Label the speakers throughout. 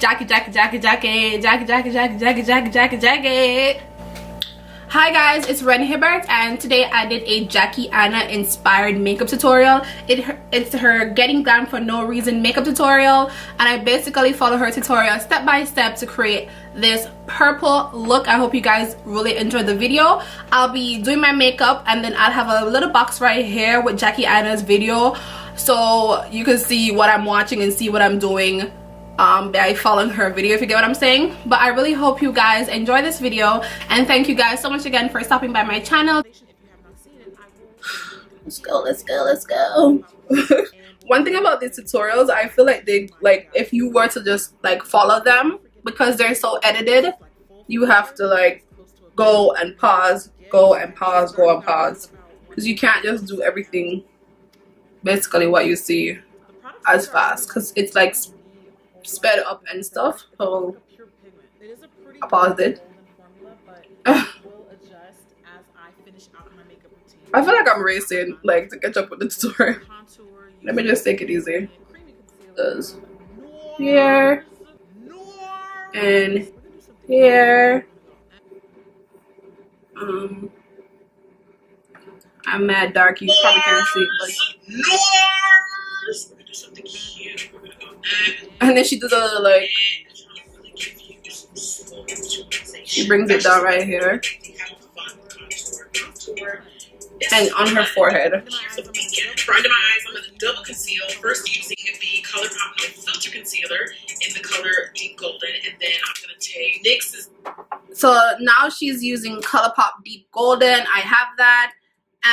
Speaker 1: jacket. Hi guys, it's Ren Hibbert, and today I did a Jackie Aina inspired makeup tutorial. It's her getting glam for no reason makeup tutorial, and I basically follow her tutorial step by step to create this purple look. I hope you guys really enjoyed the video. I'll be doing my makeup, and then I'll have a little box right here with Jackie Aina's video, so you can see what I'm watching and see what I'm doing by following her video, if you get what I'm saying. But I really hope you guys enjoy this video, and thank you guys so much again for stopping by my channel. Let's go. One thing about these tutorials, I feel like they, like, if you were to just like follow them, because they're so edited, you have to like go and pause, go and pause, go and pause, because you can't just do everything basically what you see as fast, because it's like sped up and stuff. So I paused it. I feel like I'm racing like to catch up with the tutorial. Let me just take it easy. Here and here. I'm mad dark, you probably can't see, but and then she does a little like, she brings it down right here and on her forehead.
Speaker 2: For under my eyes, I'm going to double conceal, first using the Colorpop No Filter Concealer in the color Deep Golden, and then I'm going to take NYX's.
Speaker 1: So now she's using Colorpop Deep Golden. I have that,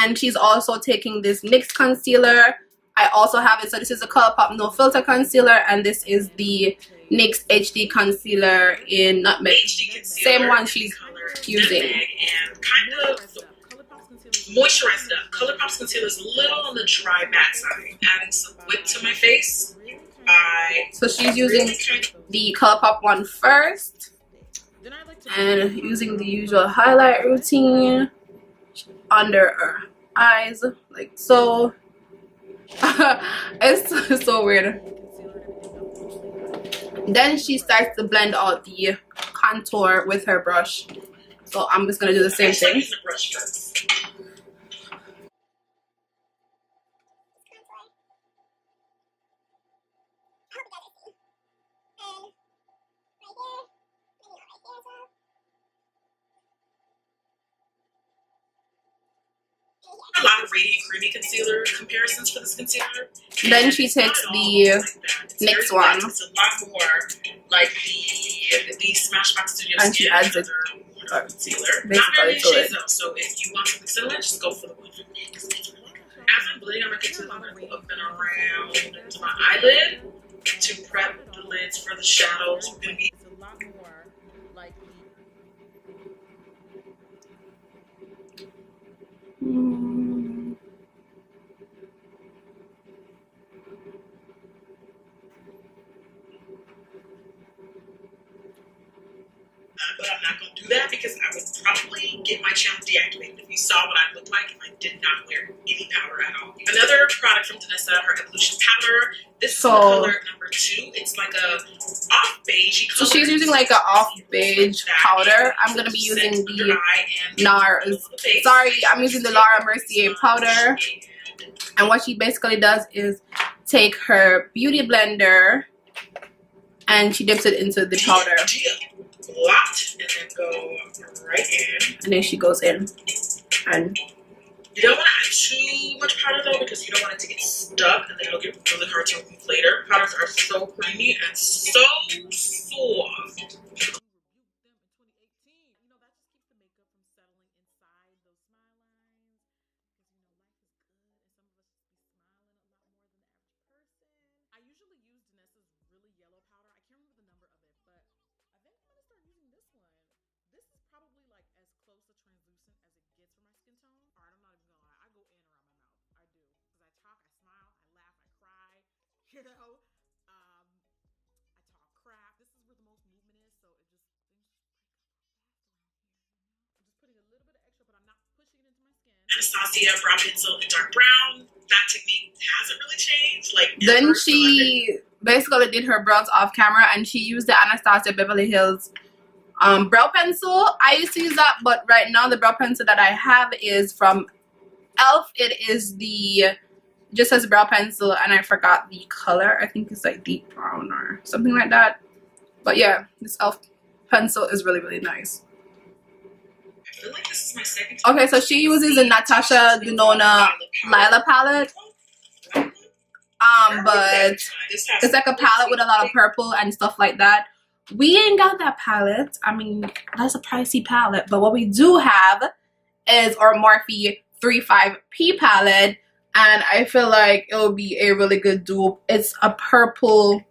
Speaker 1: and she's also taking this NYX concealer. I also have it. So this is a Colorpop No Filter Concealer, and this is the NYX HD Concealer in Nutmeg. Same one she's using.
Speaker 2: And kind of moisturize it up. Colorpop's concealer is a little on the dry matte side. Adding some whip to my face.
Speaker 1: So she's using the Colorpop one first, and using the usual highlight routine under her eyes, like so. It's so weird. Then she starts to blend out the contour with her brush. So I'm just gonna do the same thing.
Speaker 2: A lot of radiant creamy concealer comparisons for this concealer.
Speaker 1: Then she takes the NYX one.
Speaker 2: It's a lot more like the Smashbox Studio
Speaker 1: and she adds it
Speaker 2: concealer.
Speaker 1: basically to it.
Speaker 2: Though, so if you want something similar, just go for the one from NYX. As I'm blending, I'm gonna get to the other up and around to my eyelid to prep the lids for the shadows. We're gonna be but I'm not going to do that because I would probably get my channel deactivated if you saw what I looked like if I did not wear any powder at all. Another product from Danessa, her Evolution powder. This is the color number 2. It's like a off beige color.
Speaker 1: So she's using like an off beige powder. I'm going to be using the NARS. Sorry, I'm using the Laura Mercier powder. And what she basically does is take her beauty blender and she dips it into the powder.
Speaker 2: Lot, and then go right in.
Speaker 1: And then she goes in. And
Speaker 2: you don't want to add too much powder though, because you don't want it to get stuck and then it'll get really hard to remove later. Powders are so creamy and so soft.
Speaker 3: You know, I talk crap. This is where the most movement is, so it just I'm just putting a little bit of extra, but I'm not pushing it into my skin.
Speaker 2: Anastasia brow pencil in dark brown. That technique hasn't really changed. Like
Speaker 1: then she basically did her brows off camera, and she used the Anastasia Beverly Hills brow pencil. I used to use that, but right now the brow pencil that I have is from Elf. It is the just as brow pencil, and I forgot the color. I think it's like deep brown or something like that. But yeah, this Elf pencil is really, really nice.
Speaker 2: I feel like this is my second time.
Speaker 1: Okay, so she uses the Natasha Denona Lila palette. But it's like a palette with a lot of purple and stuff like that. We ain't got that palette. I mean, that's a pricey palette. But what we do have is our Morphe 35P palette. And I feel like it will be a really good dupe. It's a purple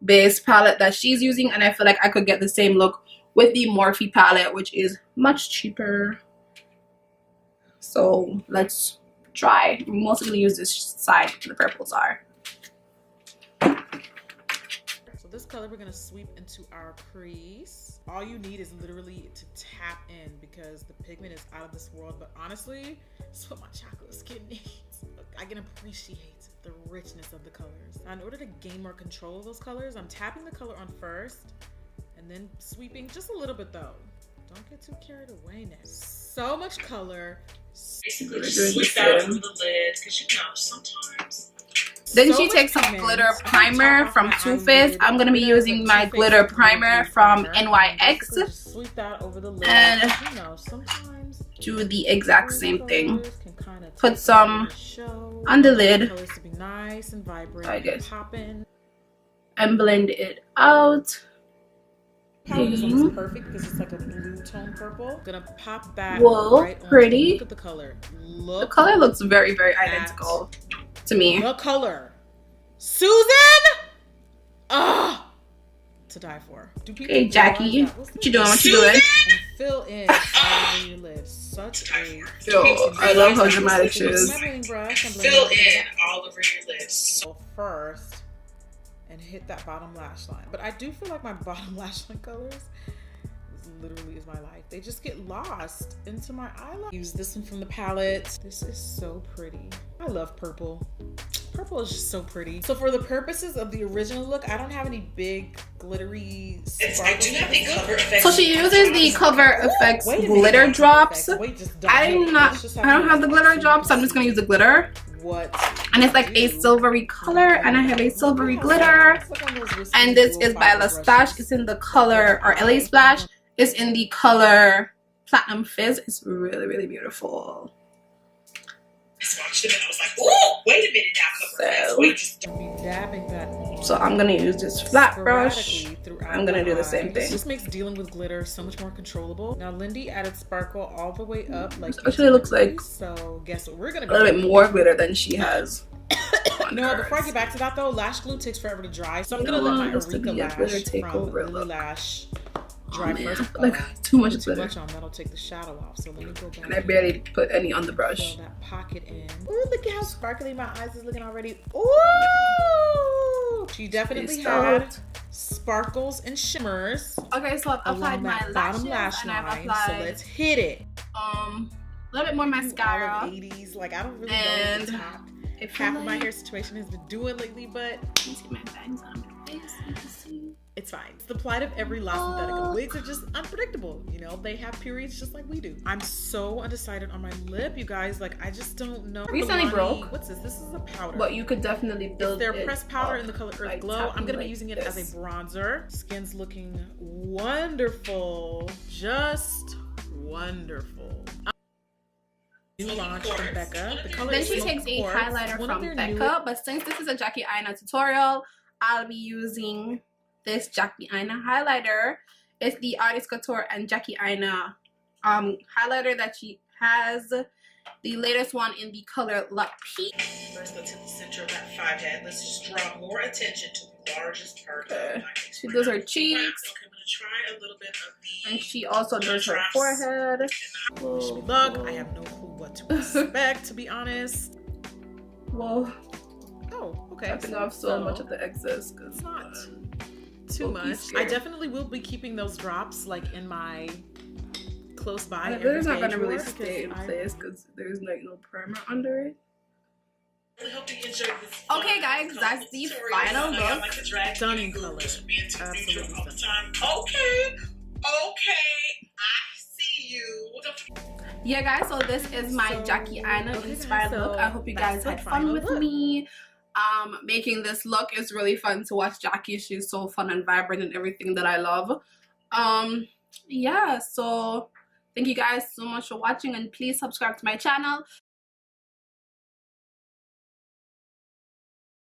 Speaker 1: based palette that she's using. And I feel like I could get the same look with the Morphe palette, which is much cheaper. So let's try. I'm mostly going to use this side. The purples are.
Speaker 3: So this color we're gonna sweep into our crease. All you need is literally to tap in because the pigment is out of this world. But honestly, it's what my chocolate skin needs. I can appreciate the richness of the colors. Now, in order to gain more control of those colors, I'm tapping the color on first and then sweeping just a little bit though. Don't get too carried away now. So much color.
Speaker 2: Basically, just sweep that over the lids because you know sometimes.
Speaker 1: Then she takes some glitter primer from Too Faced. I'm going to be using my glitter primer from NYX.
Speaker 3: Sweep that over the lid.
Speaker 1: And
Speaker 3: you know, sometimes
Speaker 1: do the exact same thing. Put some on the lid,
Speaker 3: colors to be nice and vibrant,
Speaker 1: I guess,
Speaker 3: and
Speaker 1: blend it out.
Speaker 3: This one's perfect because it's like a blue tone purple. Gonna pop that.
Speaker 1: Whoa,
Speaker 3: right on.
Speaker 1: pretty.
Speaker 3: Look at the color.
Speaker 1: The color looks very, very identical to me.
Speaker 3: The color, Susan. To die for.
Speaker 1: Hey Jackie, what you doing? What you doing?
Speaker 3: And fill in all over your lips. Such a.
Speaker 1: Yo, I love how dramatic she is.
Speaker 2: Fill in all over your lips.
Speaker 3: So first, and hit that bottom lash line. But I do feel like my bottom lash line colors literally is my life. They just get lost into my eyeliner. Use this one from the palette. This is so pretty. I love purple. Purple is just so pretty. So for the purposes of the original look, I don't have any big glittery sparkles.
Speaker 2: I do have the Cover Effects.
Speaker 1: So she uses the Cover Effects glitter drops. I don't have the glitter drops, so I'm just gonna use the glitter. And it's like a silvery color, and I have a silvery glitter. And this is by La Stash. It's in the color, or LA Splash. It's in the color Platinum Fizz. It's really, really beautiful.
Speaker 2: I swatched it and I was like, oh, wait a minute now,
Speaker 1: so I'm gonna use this flat brush. I'm gonna do the same thing.
Speaker 3: This makes dealing with glitter so much more controllable. Now Lindy added sparkle all the way up. Like,
Speaker 1: this actually looks like
Speaker 3: so. Guess what we're gonna
Speaker 1: a little bit more glitter than she has.
Speaker 3: No, before I get back to that though, lash glue takes forever to dry, so I'm gonna let my Aurica lash from Lily Lash dry first.
Speaker 1: Like too much glitter.
Speaker 3: On that'll take the shadow off. So let me go back.
Speaker 1: And I barely put any on the brush.
Speaker 3: Fill that pocket in. Ooh, look at how sparkly my eyes is looking already. Ooh, she definitely had sparkles and shimmers.
Speaker 1: Okay, so I've applied my
Speaker 3: bottom lash
Speaker 1: and
Speaker 3: line.
Speaker 1: I've applied,
Speaker 3: so let's hit it.
Speaker 1: A little bit more mascara.
Speaker 3: 80s, like I don't really know what the top half of my hair situation has been doing lately, but
Speaker 1: you see my bangs on my face. You can see.
Speaker 3: It's fine. It's the plight of every lost synthetic. Wigs are just unpredictable. You know, they have periods just like we do. I'm so undecided on my lip, you guys. Like, I just don't know.
Speaker 1: Recently broke.
Speaker 3: What's this? This is a powder.
Speaker 1: But you could definitely build
Speaker 3: their pressed powder in the color Earth Glow. I'm gonna be using it as a bronzer. Skin's looking wonderful. Just wonderful. New launch from Becca. The color
Speaker 1: then she takes a highlighter from Becca, but since this is a Jackie Aina tutorial, I'll be using this Jackie Aina highlighter. It's the Artist Couture and Jackie Aina highlighter that she has. The latest one in the color La Peach.
Speaker 2: First, go to the center of that forehead. Let's just draw more attention to the largest part of my face.
Speaker 1: She does her cheeks.
Speaker 2: Okay, I'm gonna try a little bit of the.
Speaker 1: And she also does her forehead.
Speaker 3: Look, I have no clue what to expect, to be honest.
Speaker 1: Whoa.
Speaker 3: Oh, okay.
Speaker 1: I think I have so much of the excess because
Speaker 3: it's not too much. I definitely will be keeping those drops like in my close by.
Speaker 1: Glitter's not gonna really stay in place because there's like no primer under it.
Speaker 2: I hope you enjoyed this.
Speaker 1: Okay, guys, that's the final look.
Speaker 2: Like a drag
Speaker 3: Stunning color.
Speaker 2: Just being too
Speaker 3: Absolutely
Speaker 2: neutral all the
Speaker 3: stunning.
Speaker 2: time. Okay, I see you.
Speaker 1: Yeah, guys, so this is my Jackie Aina inspired
Speaker 3: so
Speaker 1: look. I hope you guys had fun with me. Making this look is really fun to watch Jackie. She's so fun and vibrant and everything that I love. Yeah, so thank you guys so much for watching, and please subscribe to my channel.